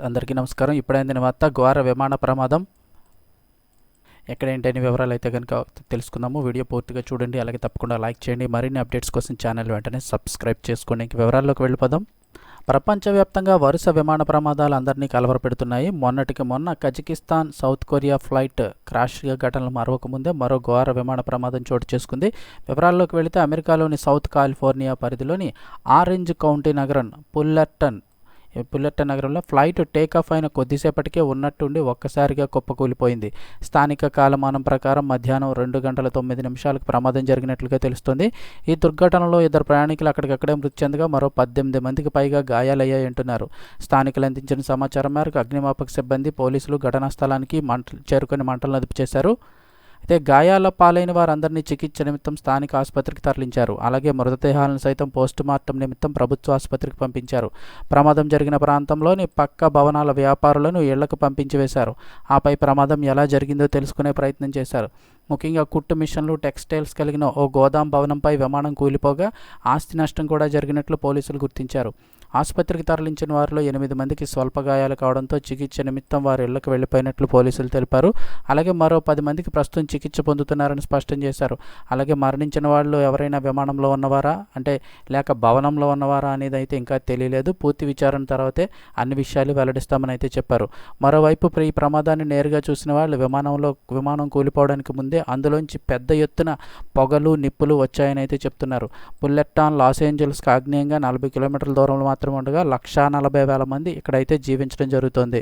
అందరికీ నమస్కారం. ఇప్పుడైందిన వార్త ఘోర విమాన ప్రమాదం. ఎక్కడేంటని వివరాలు అయితే కనుక తెలుసుకుందాము. వీడియో పూర్తిగా చూడండి, అలాగే తప్పకుండా లైక్ చేయండి. మరిన్ని అప్డేట్స్ కోసం ఛానల్ వెంటనే సబ్స్క్రైబ్ చేసుకోండి. ఇంక వివరాల్లోకి వెళ్ళిపోదాం. ప్రపంచవ్యాప్తంగా వరుస విమాన ప్రమాదాలు అందరినీ కలవరపెడుతున్నాయి. మొన్నటికి మొన్న Kazakhstan, south Korea flight crash ఘటనలు మరొకముందే మరో ఘోర విమాన ప్రమాదం చోటు చేసుకుంది. వివరాల్లోకి వెళితే అమెరికాలోని సౌత్ కాలిఫోర్నియా పరిధిలోని ఆరెంజ్ కౌంటీ నగరం పుల్లర్టన్ నగరంలో ఫ్లైట్ టేకాఫ్ అయిన కొద్దిసేపటికే ఉన్నట్టుండి ఒక్కసారిగా కుప్పకూలిపోయింది. స్థానిక కాలమానం ప్రకారం మధ్యాహ్నం 2:09 ప్రమాదం జరిగినట్లుగా తెలుస్తోంది. ఈ దుర్ఘటనలో 2 ప్రయాణికులు అక్కడికక్కడే మృతి చెందగా మరో 18 మందికి పైగా గాయాలయ్యాయంటున్నారు. స్థానికులు అందించిన సమాచారం మేరకు అగ్నిమాపక సిబ్బంది, పోలీసులు ఘటనా స్థలానికి చేరుకొని మంటలను అదుపు చేశారు. అయితే గాయాల పాలైన వారందరినీ చికిత్స నిమిత్తం స్థానిక ఆసుపత్రికి తరలించారు. అలాగే మృతదేహాలను సైతం పోస్టుమార్టం నిమిత్తం ప్రభుత్వ ఆసుపత్రికి పంపించారు. ప్రమాదం జరిగిన ప్రాంతంలోని పక్క భవనాల వ్యాపారులను ఇళ్లకు పంపించి వేశారు. ఆపై ప్రమాదం ఎలా జరిగిందో తెలుసుకునే ప్రయత్నం చేశారు. ముఖ్యంగా కుట్టు మిషన్లు, టెక్స్టైల్స్ కలిగిన ఓ గోదాం భవనంపై విమానం కూలిపోగా ఆస్తి నష్టం కూడా జరిగినట్లు పోలీసులు గుర్తించారు. ఆసుపత్రికి తరలించిన వారిలో 8 మందికి స్వల్ప గాయాలు కావడంతో చికిత్స నిమిత్తం వారి ఇళ్లకు వెళ్లిపోయినట్లు పోలీసులు తెలిపారు. అలాగే మరో 10 మందికి ప్రస్తుతం చికిత్స పొందుతున్నారని స్పష్టం చేశారు. అలాగే మరణించిన వాళ్ళు ఎవరైనా విమానంలో ఉన్నవారా లేక భవనంలో ఉన్నవారా అనేది అయితే ఇంకా తెలియలేదు. పూర్తి విచారణ తర్వాతే అన్ని విషయాలు వెల్లడిస్తామని అయితే చెప్పారు. మరోవైపు ఈ ప్రమాదాన్ని నేరుగా చూసిన వాళ్ళు విమానం కూలిపోవడానికి ముందే అందులోంచి పెద్ద ఎత్తున పొగలు, నిప్పులు వచ్చాయని అయితే చెప్తున్నారు. పుల్లెట్టాన్ లాస్ ఏంజల్స్కి ఆగ్నేయంగా 40 కిలోమీటర్ల దూరంలో మాత్రమే ఉండగా 1,40,000 మంది ఇక్కడైతే జీవించడం జరుగుతోంది.